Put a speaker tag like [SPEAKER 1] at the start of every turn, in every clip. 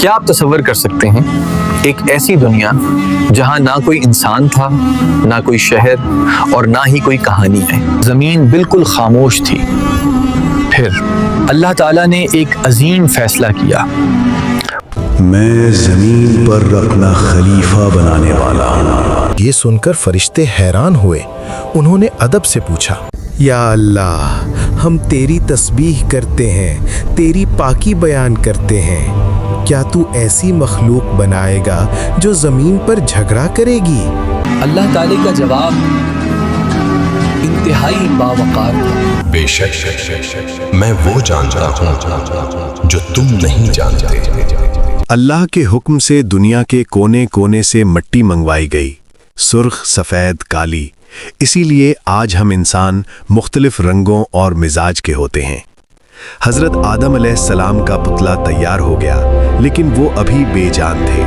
[SPEAKER 1] کیا آپ تصور کر سکتے ہیں ایک ایسی دنیا جہاں نہ کوئی انسان تھا، نہ کوئی شہر اور نہ ہی کوئی کہانی ہے، زمین بالکل خاموش تھی۔ پھر اللہ تعالیٰ نے ایک عظیم فیصلہ کیا،
[SPEAKER 2] میں زمین پر اپنا خلیفہ بنانے والا ہوں۔
[SPEAKER 3] یہ سن کر فرشتے حیران ہوئے۔ انہوں نے ادب سے پوچھا، یا اللہ، ہم تیری تسبیح کرتے ہیں، تیری پاکی بیان کرتے ہیں۔ کیا تو ایسی مخلوق بنائے گا جو زمین پر جھگڑا کرے گی؟
[SPEAKER 1] اللہ تعالیٰ کا جواب انتہائی باوقار تھا،
[SPEAKER 4] بے شک میں وہ جانتا ہوں جو تم نہیں جانتے۔
[SPEAKER 2] اللہ کے حکم سے دنیا کے کونے کونے سے مٹی منگوائی گئی، سرخ، سفید، کالی۔ اسی لیے آج ہم انسان مختلف رنگوں اور مزاج کے ہوتے ہیں۔ حضرت آدم علیہ السلام کا پتلا تیار ہو گیا، لیکن وہ ابھی بے جان تھے۔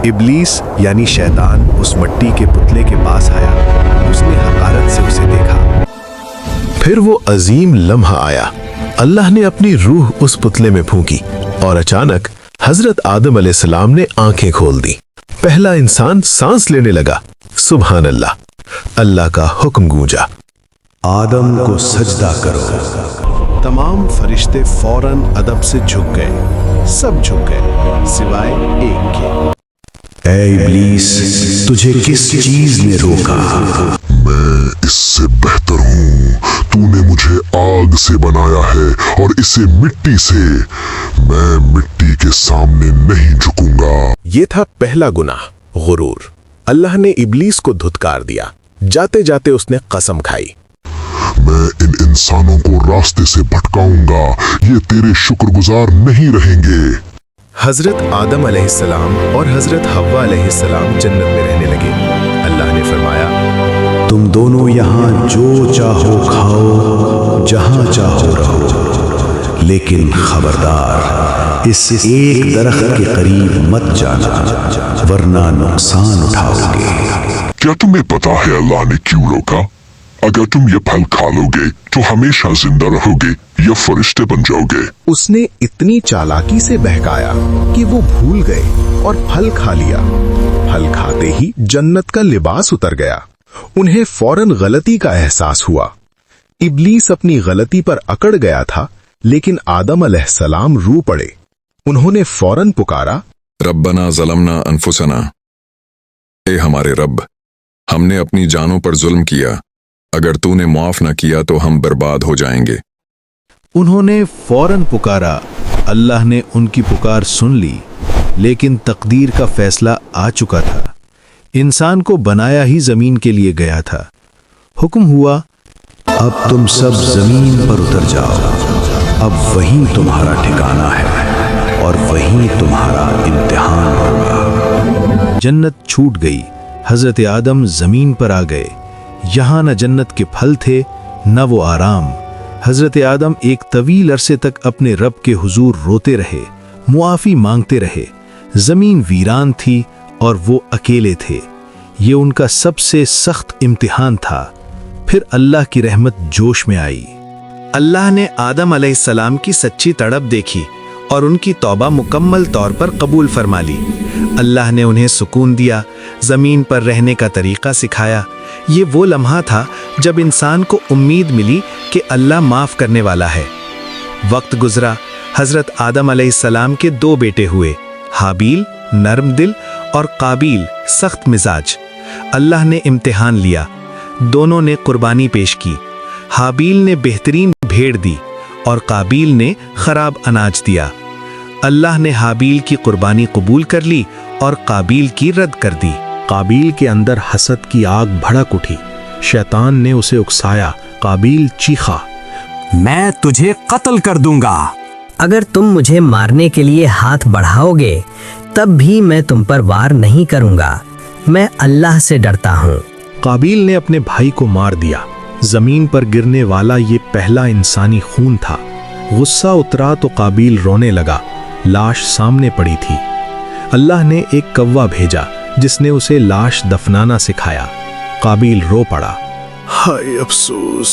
[SPEAKER 2] ابلیس یعنی شیطان اس مٹی کے پتلے کے پاس آیا، اس نے حقارت سے اسے دیکھا۔
[SPEAKER 5] پھر وہ عظیم لمحہ آیا، اللہ نے اپنی روح اس پتلے میں پھونکی اور اچانک حضرت آدم علیہ السلام نے آنکھیں کھول دی۔ پہلا انسان سانس لینے لگا۔ سبحان اللہ، اللہ کا حکم گونجا،
[SPEAKER 2] آدم کو سجدہ کرو۔ تمام فرشتے فوراً ادب سے جھک گئے، سب جھک گئے سوائے ایک کے۔ اے ابلیس، تجھے کس چیز نے روکا؟
[SPEAKER 6] میں اس سے بہتر ہوں، تو نے مجھے آگ سے بنایا ہے اور اسے مٹی سے، میں مٹی کے سامنے نہیں جھکوں گا۔
[SPEAKER 5] یہ تھا پہلا گناہ، غرور۔ اللہ نے ابلیس کو دھتکار دیا۔ جاتے جاتے اس نے قسم کھائی،
[SPEAKER 6] میں ان انسانوں کو راستے سے بھٹکاؤں گا، یہ تیرے شکر گزار نہیں رہیں گے۔
[SPEAKER 5] حضرت آدم علیہ السلام اور حضرت حوا علیہ السلام جنت میں رہنے لگے۔ اللہ نے فرمایا،
[SPEAKER 2] تم دونوں یہاں جو چاہو کھاؤ، جہاں چاہو رہو، لیکن خبردار، اس ایک درخت کے قریب مت جانا، ورنہ نقصان اٹھاؤ گے۔
[SPEAKER 6] کیا تمہیں پتا ہے اللہ نے کیوں روکا؟ اگر تم یہ پھل کھا لو گے تو ہمیشہ زندہ رہو گے یا فرشتے بن جاؤ گے۔
[SPEAKER 3] اس نے اتنی چالاکی سے بہکایا کہ وہ بھول گئے اور پھل کھا لیا۔ پھل کھاتے ہی جنت کا لباس اتر گیا۔ انہیں فوراً غلطی کا احساس ہوا۔ ابلیس اپنی غلطی پر اکڑ گیا تھا، لیکن آدم علیہ السلام رو پڑے۔ انہوں نے فوراً پکارا،
[SPEAKER 7] ربنا ظلمنا انفسنا، اے ہمارے رب، ہم نے اپنی جانوں پر ظلم کیا، اگر تو نے معاف نہ کیا تو ہم برباد ہو جائیں گے۔
[SPEAKER 2] انہوں نے فوراً پکارا۔ اللہ نے ان کی پکار سن لی، لیکن تقدیر کا فیصلہ آ چکا تھا۔ انسان کو بنایا ہی زمین کے لیے گیا تھا۔ حکم ہوا، اب تم سب زمین پر اتر جاؤ، اب وہیں تمہارا ٹھکانہ ہے اور وہیں تمہارا امتحان ہوگا۔ جنت چھوٹ گئی۔ حضرت آدم زمین پر آ گئے۔ یہاں نہ جنت کے پھل تھے، نہ وہ آرام۔ حضرت آدم ایک طویل عرصے تک اپنے رب کے حضور روتے رہے، معافی مانگتے رہے۔ زمین ویران تھی اور وہ اکیلے تھے۔ یہ ان کا سب سے سخت امتحان تھا۔ پھر اللہ کی رحمت جوش میں آئی۔ اللہ نے آدم علیہ السلام کی سچی تڑپ دیکھی اور ان کی توبہ مکمل طور پر قبول فرما لی۔ اللہ نے انہیں سکون دیا، زمین پر رہنے کا طریقہ سکھایا۔ یہ وہ لمحہ تھا جب انسان کو امید ملی کہ اللہ معاف کرنے والا ہے۔ وقت گزرا، حضرت آدم علیہ السلام کے 2 بیٹے ہوئے، حابیل نرم دل اور قابیل سخت مزاج۔ اللہ نے امتحان لیا، دونوں نے قربانی پیش کی۔ حابیل نے بہترین بھیڑ دی اور قابیل نے خراب اناج دیا۔ اللہ نے حابیل کی قربانی قبول کر لی اور قابیل کی رد کر دی۔
[SPEAKER 3] قابیل کے اندر حسد کی آگ بھڑک اٹھی۔ شیطان نے اسے اکسایا۔ قابیل چیخا،
[SPEAKER 8] میں تجھے قتل کر دوں گا۔
[SPEAKER 9] اگر تم مجھے مارنے کے لیے ہاتھ بڑھاؤ گے تب بھی میں تم پر وار نہیں کروں گا، میں اللہ سے ڈرتا ہوں۔
[SPEAKER 3] قابیل نے اپنے بھائی کو مار دیا۔ زمین پر گرنے والا یہ پہلا انسانی خون تھا۔ غصہ اترا تو قابیل رونے لگا۔ لاش سامنے پڑی تھی۔ اللہ نے ایک کوا بھیجا جس نے اسے لاش دفنانا سکھایا۔ قابیل رو پڑا،
[SPEAKER 5] ہائے افسوس،